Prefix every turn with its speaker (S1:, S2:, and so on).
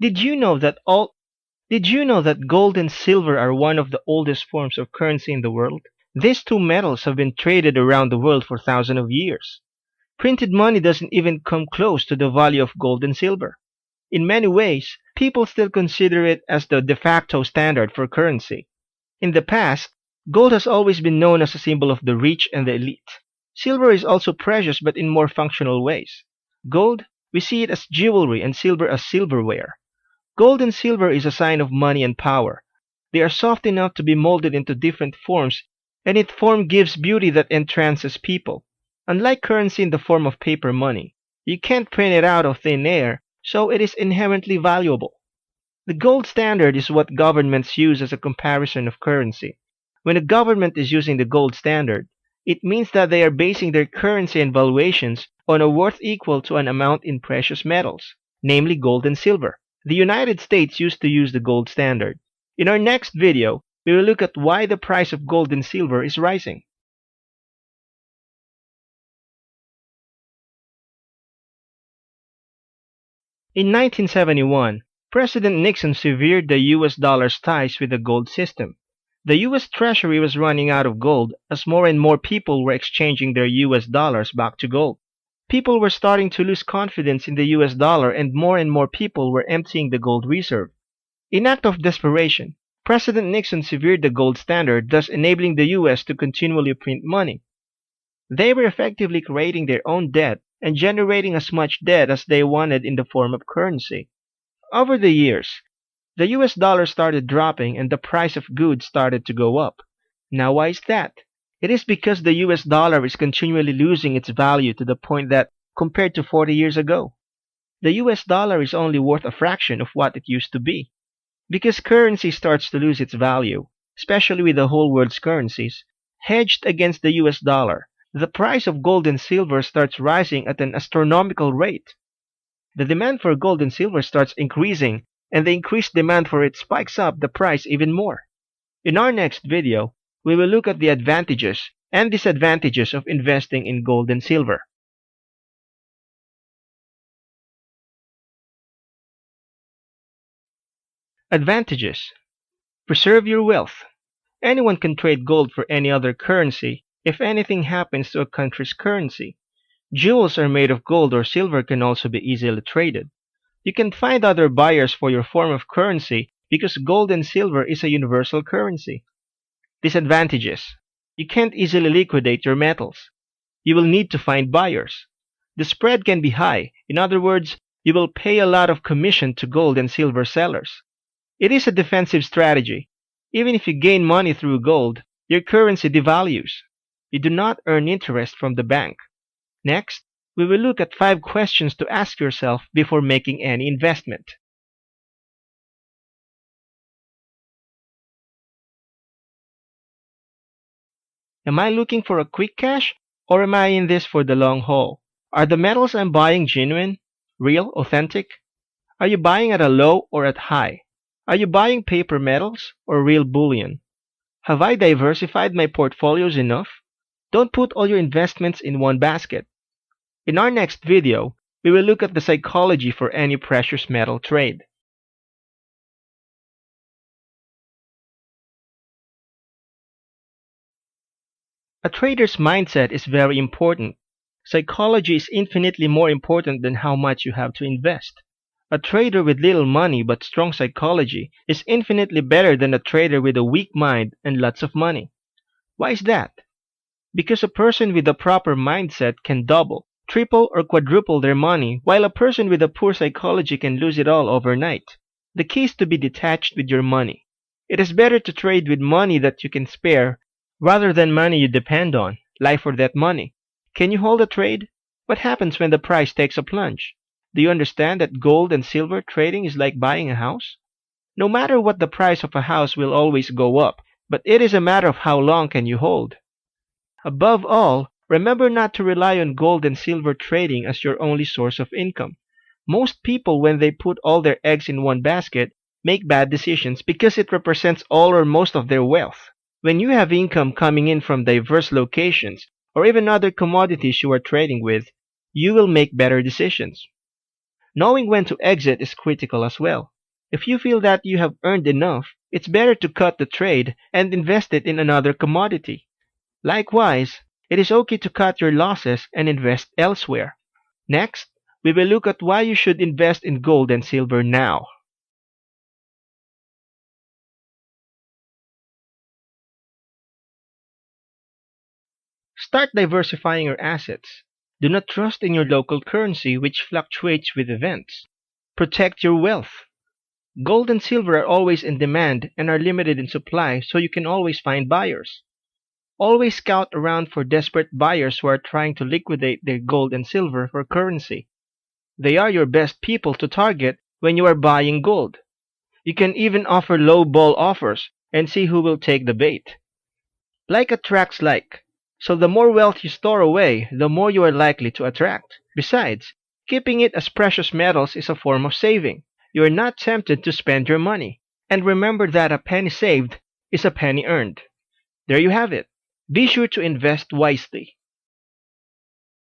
S1: Did you know that all Did you know that gold and silver are one of the oldest forms of currency in the world? These two metals have been traded around the world for thousands of years. Printed money doesn't even come close to the value of gold and silver. In many ways, people still consider it as the de facto standard for currency. In the past, gold has always been known as a symbol of the rich and the elite. Silver is also precious but in more functional ways. Gold, we see it as jewelry and silver as silverware. Gold and silver is a sign of money and power. They are soft enough to be molded into different forms, and its form gives beauty that entrances people. Unlike currency in the form of paper money, you can't print it out of thin air, so it is inherently valuable. The gold standard is what governments use as a comparison of currency. When a government is using the gold standard, it means that they are basing their currency and valuations on a worth equal to an amount in precious metals, namely gold and silver. The United States used to use the gold standard. In our next video, we will look at why the price of gold and silver is rising. In 1971, President Nixon severed the US dollar's ties with the gold system. The US Treasury was running out of gold as more and more people were exchanging their US dollars back to gold. People were starting to lose confidence in the US dollar and more people were emptying the gold reserve. In act of desperation, President Nixon severed the gold standard, thus enabling the US to continually print money. They were effectively creating their own debt and generating as much debt as they wanted in the form of currency. Over the years, the US dollar started dropping and the price of goods started to go up. Now why is that? It is because the US dollar is continually losing its value to the point that, compared to 40 years ago, the US dollar is only worth a fraction of what it used to be. Because currency starts to lose its value, especially with the whole world's currencies, hedged against the US dollar, the price of gold and silver starts rising at an astronomical rate. The demand for gold and silver starts increasing, and the increased demand for it spikes up the price even more. In our next video, we will look at the advantages and disadvantages of investing in gold and silver. Advantages. Preserve your wealth. Anyone can trade gold for any other currency if anything happens to a country's currency. Jewels are made of gold or silver can also be easily traded. You can find other buyers for your form of currency because gold and silver is a universal currency. Disadvantages. You can't easily liquidate your metals. You will need to find buyers. The spread can be high. In other words, you will pay a lot of commission to gold and silver sellers. It is a defensive strategy. Even if you gain money through gold, your currency devalues. You do not earn interest from the bank. Next, we will look at 5 questions to ask yourself before making any investment. Am I looking for a quick cash, or am I in this for the long haul? Are the metals I'm buying genuine, real, authentic? Are you buying at a low or at high? Are you buying paper metals or real bullion? Have I diversified my portfolios enough? Don't put all your investments in one basket. In our next video, we will look at the psychology for any precious metal trade. A trader's mindset is very important. Psychology is infinitely more important than how much you have to invest. A trader with little money but strong psychology is infinitely better than a trader with a weak mind and lots of money. Why is that? Because a person with a proper mindset can double, triple, or quadruple their money, while a person with a poor psychology can lose it all overnight. The key is to be detached with your money. It is better to trade with money that you can spare rather than money you depend on, life or death money. Can you hold a trade? What happens when the price takes a plunge? Do you understand that gold and silver trading is like buying a house? No matter what, the price of a house will always go up, but it is a matter of how long can you hold. Above all, remember not to rely on gold and silver trading as your only source of income. Most people, when they put all their eggs in one basket, make bad decisions because it represents all or most of their wealth. When you have income coming in from diverse locations, or even other commodities you are trading with, you will make better decisions. Knowing when to exit is critical as well. If you feel that you have earned enough, it's better to cut the trade and invest it in another commodity. Likewise, it is okay to cut your losses and invest elsewhere. Next, we will look at why you should invest in gold and silver now. Start diversifying your assets. Do not trust in your local currency, which fluctuates with events. Protect your wealth. Gold and silver are always in demand and are limited in supply, so you can always find buyers. Always scout around for desperate buyers who are trying to liquidate their gold and silver for currency. They are your best people to target when you are buying gold. You can even offer low ball offers and see who will take the bait. Like attracts like. So the more wealth you store away, the more you are likely to attract. Besides, keeping it as precious metals is a form of saving. You are not tempted to spend your money. And remember that a penny saved is a penny earned. There you have it. Be sure to invest wisely.